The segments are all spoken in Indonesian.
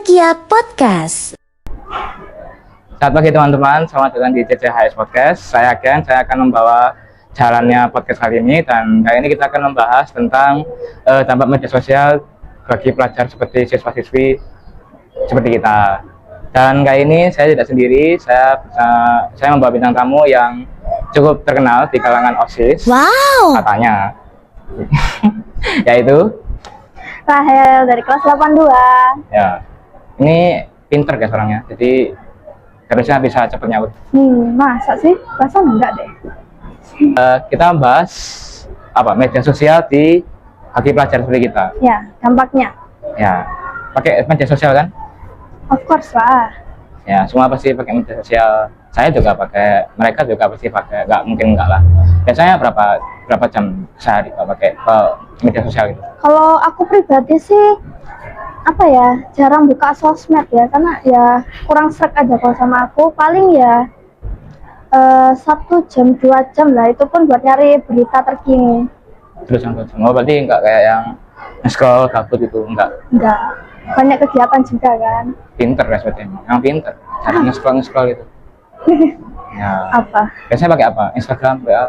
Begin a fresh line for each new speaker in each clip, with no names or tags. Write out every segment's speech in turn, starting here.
Bahagia Podcast.
Selamat pagi teman-teman, selamat datang di CCHS Podcast. Saya akan membawa jalannya podcast kali ini, dan kali ini kita akan membahas tentang dampak media sosial bagi pelajar seperti siswa-siswi seperti kita. Dan kali ini saya tidak sendiri, saya membawa bintang tamu yang cukup terkenal di kalangan OSIS.
Wow.
Katanya, yaitu
Rahel dari kelas 82.
ya, ini pinter guys orangnya, jadi harusnya bisa cepet nyaut.
Masa sih? Perasaan enggak deh.
Kita membahas media sosial bagi pelajar seperti kita.
Ya, dampaknya.
Ya, pakai media sosial kan?
Of course lah.
Ya, semua pasti pakai media sosial. Saya juga pakai, mereka juga pasti pakai. Nggak mungkin enggak lah. Biasanya berapa jam sehari kalau pakai media sosial gitu?
Kalau aku pribadi sih jarang buka sosmed ya, karena ya kurang srek aja. Kalau sama aku paling ya 1 jam 2 jam lah, itu pun buat nyari berita terkini.
Terus yang berarti enggak kayak yang scroll gabut itu, enggak?
Enggak, banyak kegiatan juga kan.
Pinter ya sebetulnya, emang pinter. Cara nge-scroll itu. Ya.
Apa?
Biasanya pakai apa? Instagram, WA?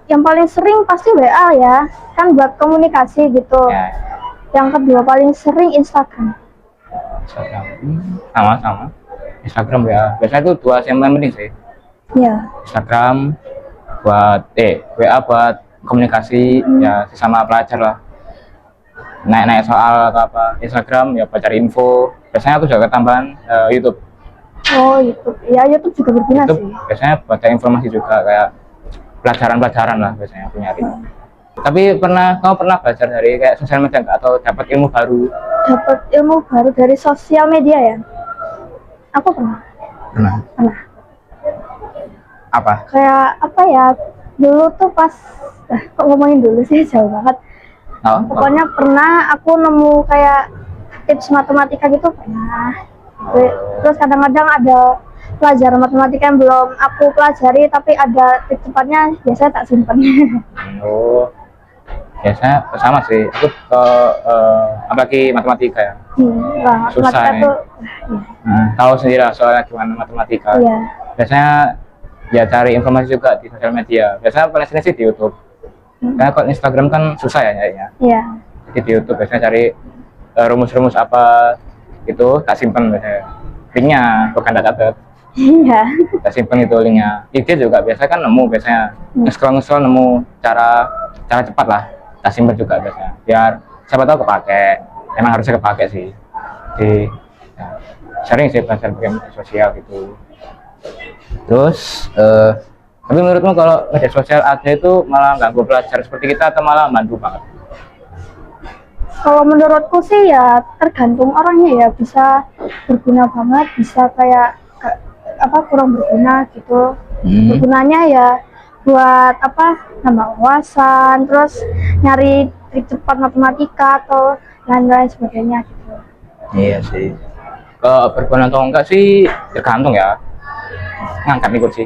Yang paling sering pasti WA ya, kan buat komunikasi gitu.
Ya.
Yang kedua paling sering Instagram.
Instagram, sama Instagram ya, biasanya itu dua yang paling penting sih.
Ya.
Instagram buat WA buat komunikasi ya sesama pelajar lah, naik soal atau apa. Instagram ya buat cari info. Biasanya aku juga ketambahan YouTube.
Oh, YouTube. Ya, YouTube juga berguna
YouTube
sih.
biasanya buat cari informasi juga, kayak pelajaran lah biasanya aku nyari. Tapi kamu pernah belajar dari kayak sosial media enggak, atau dapat ilmu baru?
Dapat ilmu baru dari sosial media ya? Aku pernah.
Pernah. Apa?
Kayak dulu tuh pas, kok ngomongin dulu sih, jauh banget. Pokoknya pernah aku nemu kayak tips matematika gitu, pernah. Terus kadang-kadang ada pelajaran matematika yang belum aku pelajari, tapi ada tips cepatnya, biasanya tak simpen.
Oh, biasanya sama sih. Aku apalagi matematika ya.
Susah
Susah
matematika
nih.
tuh.
Tahu sendiri lah soalnya gimana matematika.
Iya.
Biasanya ya cari informasi juga di sosial media. Biasanya paling sering sih di YouTube. Karena kalau Instagram kan susah ya nyarinya.
Iya.
Jadi di YouTube biasanya cari rumus-rumus apa itu, tak simpen biasanya. Linknya bukan tak catat.
Iya.
Tak simpen itu linknya. IG juga biasanya kan nemu, biasanya nge-scroll nemu cara cepat lah. Tak simpen juga biasanya. Biar siapa tahu kepake. Emang harusnya kepake sih. Jadi ya, sering sih belajar pakai media sosial gitu. Terus tapi menurutmu kalau media sosial ada itu malah ganggu pelajar seperti kita, atau malah bantu banget?
Kalau menurutku sih ya tergantung orangnya ya, bisa berguna banget, bisa kayak kurang berguna gitu. Bergunanya ya buat nambah wawasan, terus nyari trik cepat matematika atau lain-lain sebagainya gitu.
Iya sih. Kalau berguna atau enggak sih tergantung ya. Ngangkat nih kursi.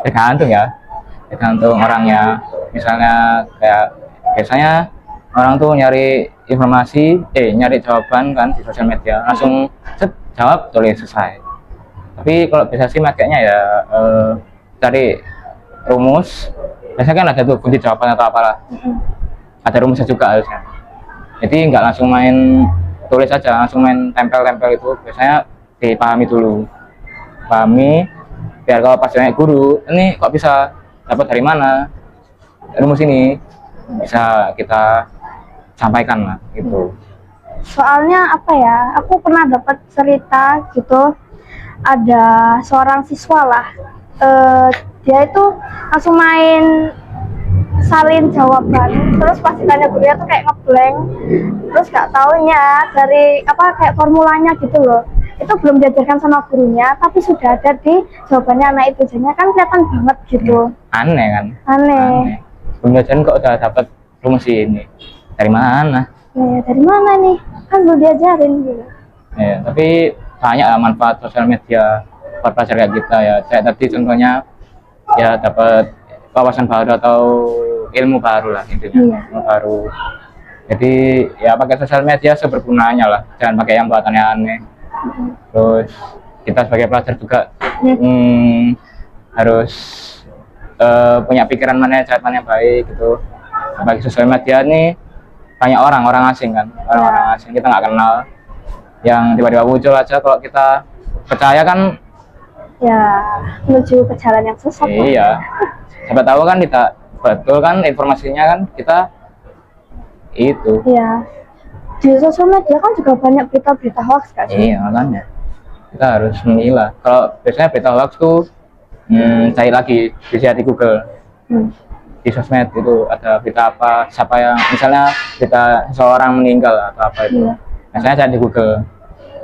Tergantung orangnya. Misalnya kayak biasanya orang tuh nyari informasi, nyari jawaban kan di sosial media, langsung jawab, tulis, selesai. Tapi kalau bisa sih makanya ya cari rumus. Biasanya kan ada tuh kunci jawaban atau apalah. Ada rumusnya juga harusnya. Jadi nggak langsung main tulis aja, langsung main tempel-tempel itu. Biasanya dipahami dulu. Pahami, biar kalau pas naik guru, ini kok bisa dapat dari mana rumus ini, bisa kita sampaikan lah gitu.
Soalnya aku pernah dapat cerita gitu, ada seorang siswa lah, dia itu langsung main salin jawaban, terus pas ditanya gurunya tuh kayak ngeblank, terus gak taunya dari kayak formulanya gitu loh, itu belum diajarkan sama gurunya, tapi sudah ada di jawabannya anak itu. Jadinya kan kelihatan banget gitu.
Aneh kan?
Aneh.
Belum diajarin kok udah dapat rumus ini. Dari mana?
Ya, dari mana nih? Kan belum diajarin gitu.
Ya, tapi banyak manfaat sosial media buat pelajar kayak kita ya. Kayak tadi contohnya ya dapat wawasan baru atau ilmu baru lah intinya.
Iya.
Ilmu baru. Jadi ya pakai sosial media sebergunanya lah, jangan pakai yang buatannya aneh. Terus kita sebagai pelajar juga harus punya pikiran manajemen yang baik gitu. Bagi sosial media ini banyak orang asing kan, orang asing kita nggak kenal, yang tiba-tiba muncul aja. Kalau kita percaya kan
Ya, menuju ke jalan yang sesat.
iya, siapa tahu kan kita betul kan informasinya kan kita itu.
Iya. Di sosial media kan juga banyak berita-berita hoax kan?
Iya, makanya kita harus memilah. Kalau biasanya berita hoax tuh cari lagi bisa di Google. Di sosmed itu ada berita apa, siapa yang misalnya berita seorang meninggal atau apa itu.
Iya.
Biasanya cari di Google.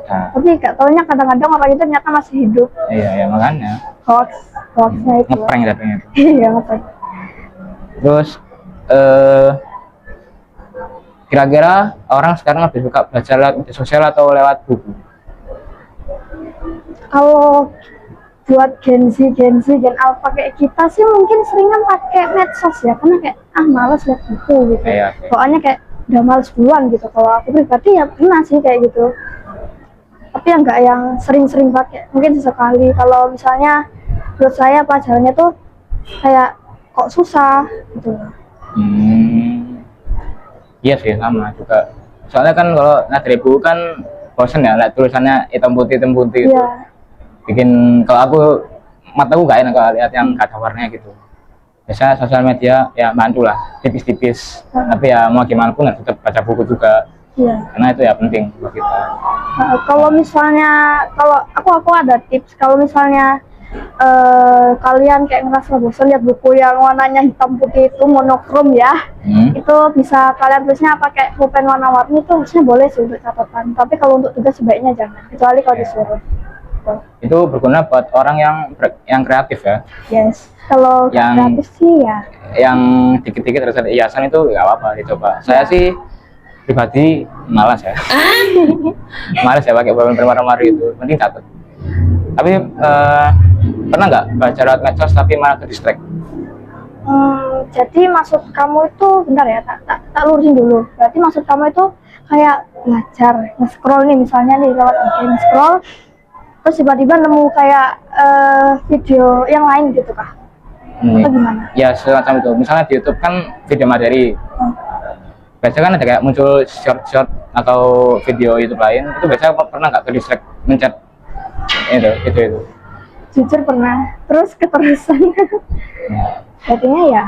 Nah,
Tapi nggak taunya kadang-kadang orang itu ternyata masih hidup.
iya makanya
Hoaxnya itu.
ngeprank jatuhnya itu.
Iya, ngeprank.
Terus kira-kira orang sekarang lebih suka belajar lewat media sosial atau lewat buku?
Kalau buat Gen Gen Alpha kayak kita sih mungkin seringan pakai medsos ya, karena kayak males lihat buku gitu.
Iya.
Soalnya kayak udah males duluan gitu. Kalau aku pribadi ya pernah sih kayak gitu. Tapi yang nggak yang sering-sering pakai, mungkin sesekali. Kalau misalnya menurut saya pelajarannya tuh kayak kok susah gitu.
Iya sih sama juga. Soalnya kan kalau dari buku kan bosen ya, lihat tulisannya hitam putih gitu.
Iya.
Bikin kalau aku mataku gak enak kalau lihat yang gak ada warnanya gitu. Biasanya sosial media ya bantu lah tipis-tipis. Tapi ya mau gimana pun harus tetap baca buku juga.
Iya.
Karena itu ya penting buat kita.
Kalau misalnya, kalau aku ada tips. Kalau misalnya kalian kayak ngerasa bosan lihat buku yang warnanya hitam putih itu monokrom ya, itu bisa kalian tulisnya pakai pulpen warna-warni, itu harusnya boleh sih untuk catatan. Tapi kalau untuk tugas sebaiknya jangan, kecuali kalau disuruh.
Itu berguna buat orang yang kreatif ya.
Yes. Kalau
Yang-
kreatif sih ya.
Yang dikit-dikit terus ada hiasan itu nggak apa-apa dicoba. Saya sih pribadi malas ya. Malas ya pakai pulpen warna-warni itu. Mending catat. Tapi pernah nggak baca lewat medsos tapi malah ke distract?
Jadi maksud kamu itu, bentar ya, tak lurusin dulu. Berarti maksud kamu itu kayak belajar nge-scroll nih, misalnya nih lewat IG scroll, terus tiba-tiba nemu kayak video yang lain gitu kah? Atau gimana?
Ya semacam itu. Misalnya di YouTube kan video materi. Biasanya kan ada kayak muncul short atau video YouTube lain. Itu biasanya pernah nggak ke distract mencet itu?
Jujur pernah. Terus keterusan. Jadinya ya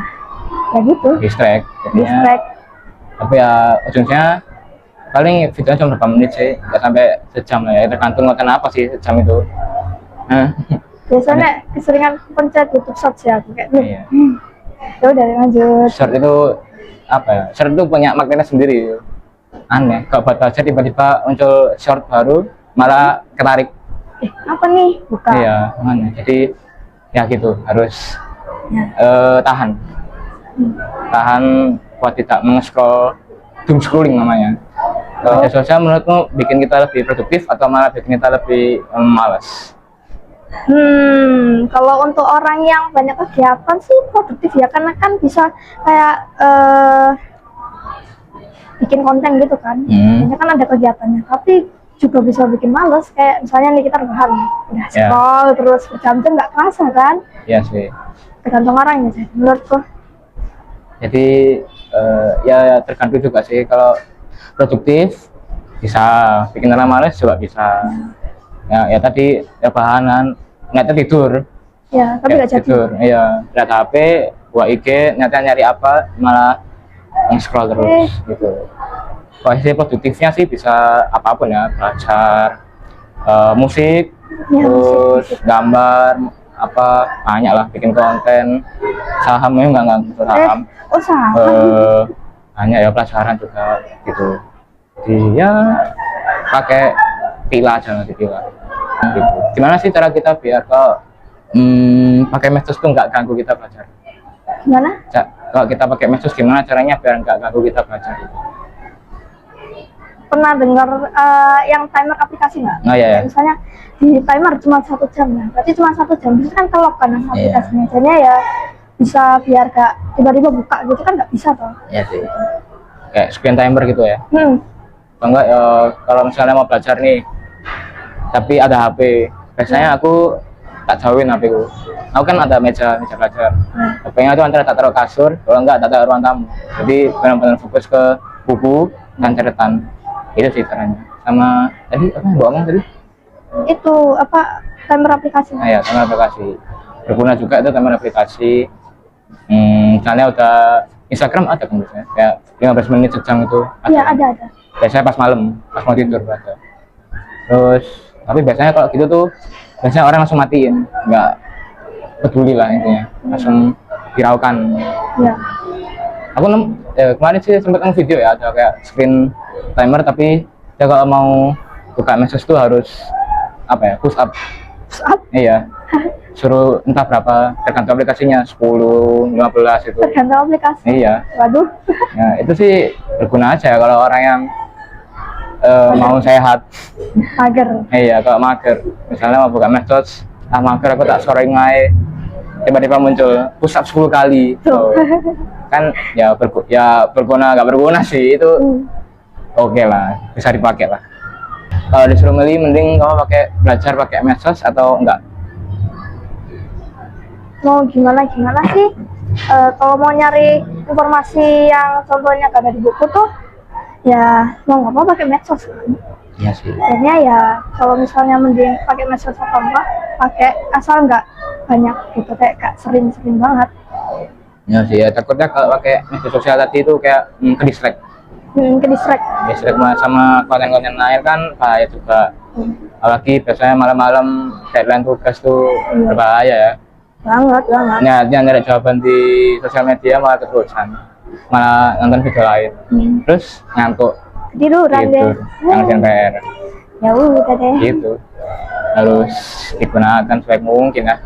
gitu.
Distract. Jadinya.
Distract.
Tapi ya ujungnya paling videonya cuma berapa menit sih, nggak sampai sejam lah ya. Tergantung konten apa sih sejam itu.
Biasanya keseringan pencet YouTube Shorts ya, kayak
Iya.
Ya udah lanjut.
Short itu apa ya? Short itu punya maknanya sendiri. Aneh. Kalau buat baca tiba-tiba muncul short baru, malah ketarik.
Apa nih? Buka.
Iya, aneh. Jadi ya gitu, harus tahan buat tidak meng-scroll, doom scrolling namanya. Kalau media sosial menurutmu bikin kita lebih produktif atau malah bikin kita lebih malas?
Kalau untuk orang yang banyak kegiatan sih produktif ya, karena kan bisa kayak bikin konten gitu kan. Banyak kan ada kegiatannya, tapi juga bisa bikin males. Kayak misalnya nih kita rebahan, udah scroll terus berjam-jam nggak kerasa kan?
Iya sih.
Tergantung orang ya, menurutku.
Jadi ya tergantung juga sih. Kalau produktif bisa, bikin orang males juga bisa. Ya tadi rebahanan, nggak tidur.
Ya, tapi nggak jadi.
tidur. Iya, lihat HP, buat IG, nyari apa, malah scroll terus gitu. Kalau sih produktifnya sih bisa apapun ya, belajar, musik, terus
musik.
gambar, apa banyak lah, bikin konten, sahamnya nggak saham. Banyak ya, pelajaran juga gitu. Jadi ya pakai pila aja, nanti pila. Gitu. Gimana sih cara kita biar kalau pakai medsos tuh nggak ganggu kita belajar?
Gimana?
Kalau kita pakai medsos gimana caranya biar nggak ganggu kita belajar?
Pernah dengar yang timer aplikasi nggak?
Oh iya.
Misalnya di timer cuma 1 jam ya, berarti cuma 1 jam itu kan kelok kan aplikasinya. Jadinya ya bisa biar gak tiba-tiba buka gitu kan, nggak bisa toh.
Iya sih. kayak screen timer gitu ya. Atau enggak kalau misalnya mau belajar nih tapi ada HP, biasanya aku tak jauhin HP ku. Aku kan ada meja belajar. HP-nya itu antara tak taruh kasur, kalau enggak tak taruh ruang tamu. Jadi benar-benar fokus ke buku dan catatan. Itu sih caranya. Sama tadi apa yang Mbak omong tadi?
Itu apa, timer aplikasi.
Nah, ya, timer aplikasi. Berguna juga itu timer aplikasi. Misalnya udah Instagram ada kan biasanya, kayak 15 menit sejam itu ada.
Iya, ada.
Biasanya pas malam, pas mau tidur ada. Terus, tapi biasanya kalau gitu tuh, biasanya orang langsung matiin, nggak peduli lah intinya, langsung hiraukan.
Iya.
Aku kemarin sih sempat nonton video ya, ada kayak screen timer, tapi ya kalau mau buka medsos tuh harus apa ya, push up.
Push up?
Iya. Suruh entah berapa, tergantung aplikasinya, 10, 15 itu.
Tergantung aplikasi.
Iya.
Waduh.
Ya, itu sih berguna aja kalau orang yang mau sehat.
Mager.
Iya, kalau mager. Misalnya mau buka medsos, mager aku tak scoring aja. Tiba-tiba muncul push up 10 kali.
Tuh.
Kan ya berguna, nggak berguna sih itu. Oke lah, bisa dipakai lah. Kalau disuruh milih, mending kamu belajar pakai medsos atau enggak?
Mau gimana sih, kalau mau nyari informasi yang contohnya gak ada di buku tuh ya mau nggak mau pakai medsos kan.
Iya sih.
Akhirnya ya kalau misalnya mending pakai medsos atau enggak pakai, asal nggak banyak gitu, kayak gak sering banget.
Ya sih, ya takutnya kalau pakai media sosial tadi itu kayak ke distract sama konten-konten lain kan bahaya juga. Apalagi biasanya malam-malam deadline tugas tuh berbahaya ya.
Banget.
Nyari jawaban di sosial media malah keterusan, malah nonton video lain, terus ngantuk
Tiduran deh.
ngerjain PR
Ya udah deh.
gitu. Harus digunakan sebaik mungkin ya.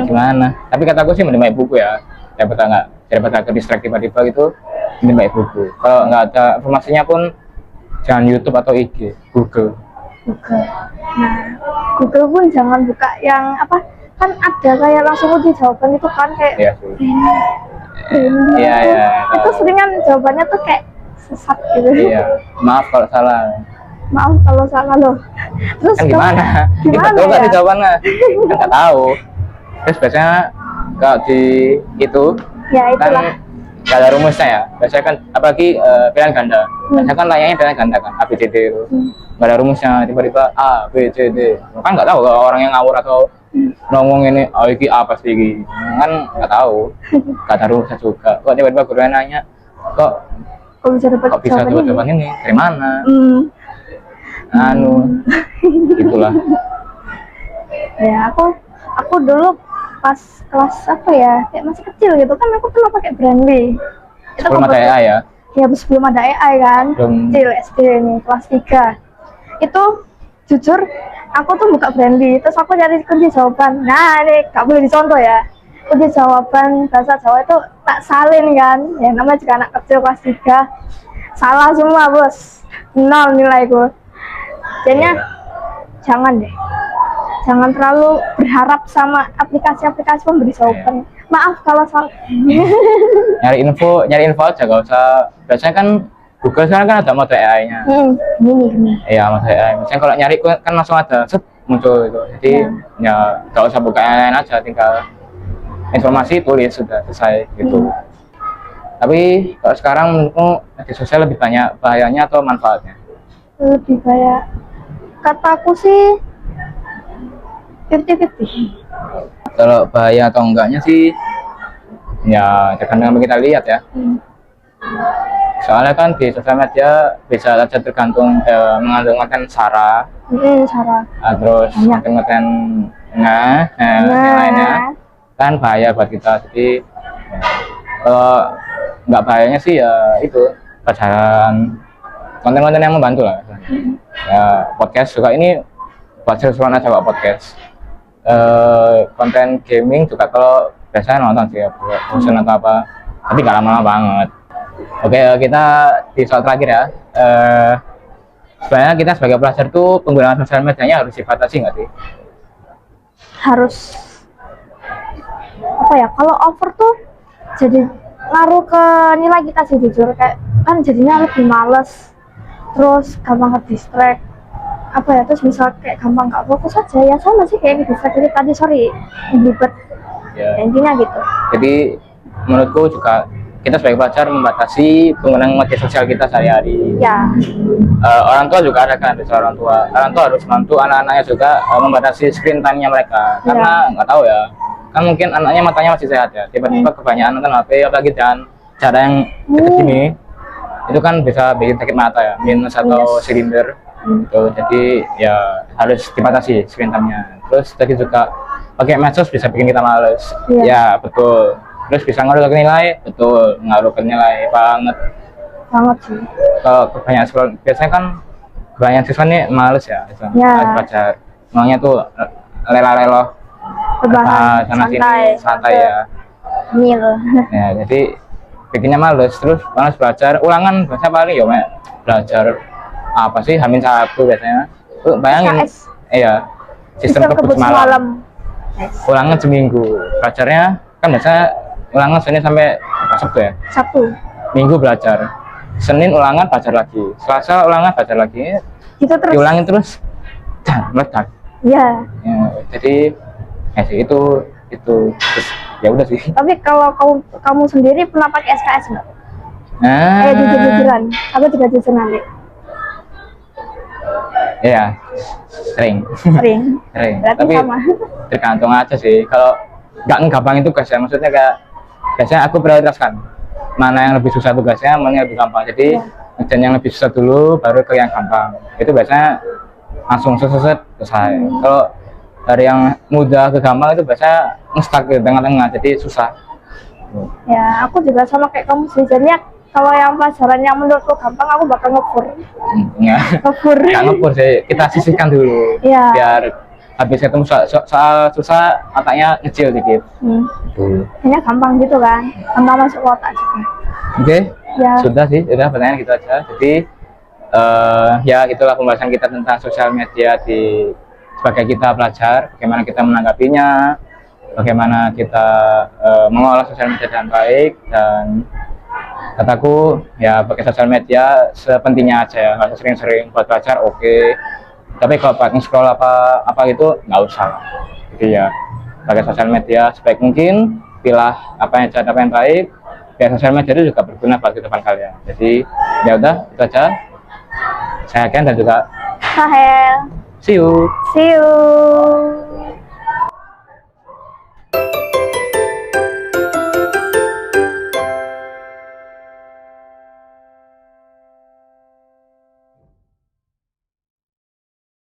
Gimana? Tapi kataku sih mending baik buku ya, daripada ke distract tiba-tiba gitu. Mending baik buku. Kalau nggak ada informasinya pun jangan YouTube atau IG, Google.
Nah, Google pun jangan buka yang apa, kan ada kayak langsung uji jawaban itu kan, kayak
Iya sih. Iya.
Itu seringan jawabannya tuh kayak sesat gitu.
Iya. Maaf kalau salah
loh. Terus
kan gimana
ya?
nggak jawabannya kan nggak tahu. Terus biasanya kalau di itu
Ya
kan
itulah.
nggak ada rumusnya ya, biasanya kan apalagi pilihan ganda. Biasanya kan layaknya pilihan ganda kan, A B C D itu nggak ada rumusnya, tiba-tiba A B C D kan nggak tahu kalau orang yang ngawur atau ngomong ini iki A pasti iki kan nggak tahu, nggak ada rumusnya juga. Kok tiba-tiba gurunya nanya kok
bisa dapat
jawaban ini dari mana? Gitulah.
Ya aku dulu pas kelas apa ya, kayak masih kecil gitu kan, aku pernah pakai Brandly. Itu
Sebelum ada AI ya?
Ya sebelum ada AI kan, kecil SD nih, kelas 3. Itu jujur aku tuh buka Brandly, terus aku nyari kunci jawaban. Nah ini gak boleh dicontoh ya, kunci jawaban bahasa Jawa itu tak salin kan, ya namanya juga anak kecil kelas 3, salah semua bos, 0 nilaiku. Jadinya jangan terlalu berharap sama aplikasi-aplikasi pemberi jawaban. Maaf kalau salah.
nyari info aja, gak usah. Biasanya kan Google sekarang kan ada mode AI-nya.
Gini.
Iya, mode AI. Misalnya kalau nyari kan langsung ada muncul itu. Jadi ya gak usah buka yang lain aja, tinggal informasi tulis sudah selesai gitu. Tapi kalau sekarang menurutmu media sosial lebih banyak bahayanya atau manfaatnya?
Lebih banyak, kataku sih 50-50.
Kalau bahaya atau enggaknya sih ya tergantung kita lihat ya. Soalnya kan di sosial media bisa aja tergantung mengandung konten sara, terus konten yang lainnya kan bahaya buat kita. Jadi kalau nggak bahayanya sih ya itu pelajaran, konten-konten yang membantu lah. Ya podcast juga ini buat seru-seruan aja kok podcast. Konten gaming juga kalau biasanya nonton sih ya, bosan atau apa, tapi nggak lama-lama banget. Oke, kita di soal terakhir ya. Sebenarnya kita sebagai pelajar tuh penggunaan sosial medianya harus dibatasi nggak sih?
Harus apa ya, kalau over tuh jadi ngaruh ke nilai kita sih jujur, kayak kan jadinya lebih males, terus gampang ke distract apa ya, terus misal kayak gampang nggak fokus aja ya, sama sih kayak di distract tadi, sorry ribet
Ya.
intinya gitu.
Jadi menurutku juga kita sebagai pelajar membatasi penggunaan media sosial kita sehari-hari.
Ya,
Orang tua juga ada kan, orang tua harus bantu anak-anaknya juga membatasi screen time-nya mereka, karena nggak tahu ya, kan mungkin anaknya matanya masih sehat ya, tiba-tiba kebanyakan nonton HP apalagi dan cara yang deket ini itu kan bisa bikin sakit mata ya, minus atau silinder gitu. Jadi ya harus dibatasi screen time-nya. Terus tadi juga pakai medsos bisa bikin kita males. Ya betul. Terus bisa ngaruh ke nilai, betul, ngaruh ke nilai banget
sih.
kalau kebanyakan sekolah biasanya kan kebanyakan siswa nih males ya, males belajar, maunya tuh rela-rela santai ya.
Mil.
Ya jadi bikinnya males, terus males belajar, ulangan biasanya paling ya belajar apa sih H-1 biasanya. Bayangin, iya, sistem kebut semalam. Ulangan seminggu, belajarnya kan biasanya ulangan Senin sampai Sabtu ya. Minggu belajar, Senin ulangan belajar lagi, Selasa ulangan belajar lagi,
Gitu terus.
diulangin terus, meledak.
Iya.
Ya, jadi sih itu terus, ya udah sih.
Tapi kalau kamu sendiri pernah pakai SKS nggak? Kayak jujur-jujuran, aku juga jujur nanti.
Iya, sering.
Berarti
Tapi
sama.
tergantung aja sih. Kalau nggak gampang itu guys ya, maksudnya kayak biasanya aku prioritaskan mana yang lebih susah tugasnya, mana yang lebih gampang. Jadi ngerjain yang lebih susah dulu, baru ke yang gampang. Itu biasanya langsung selesai. Kalau dari yang mudah ke gampang itu biasanya nge-stuck di tengah-tengah, jadi susah.
Ya, aku juga sama kayak kamu sih. Jadinya kalau yang pelajaran yang menurutku gampang, aku bakal ngepur.
Nggak ngepur sih, kita sisihkan dulu.
Iya.
Biar habis ketemu soal susah, otaknya ngecil dikit.
Kayaknya gampang gitu kan, gampang masuk otak juga.
Oke,
Ya.
sudah sih, udah pertanyaan gitu aja. Jadi ya itulah pembahasan kita tentang sosial media sebagai kita pelajar, bagaimana kita menanggapinya, bagaimana kita mengolah sosial media dengan baik. Dan kataku ya pakai sosial media sepentingnya aja ya, nggak usah sering-sering buat belajar oke. Tapi kalau pakai scroll apa gitu nggak usah. Jadi ya pakai sosial media sebaik mungkin, pilih apa yang baik, biar sosial media itu juga berguna bagi kehidupan kalian. Jadi ya udah itu aja. Saya Ken dan juga
Sahel.
see you.
See you.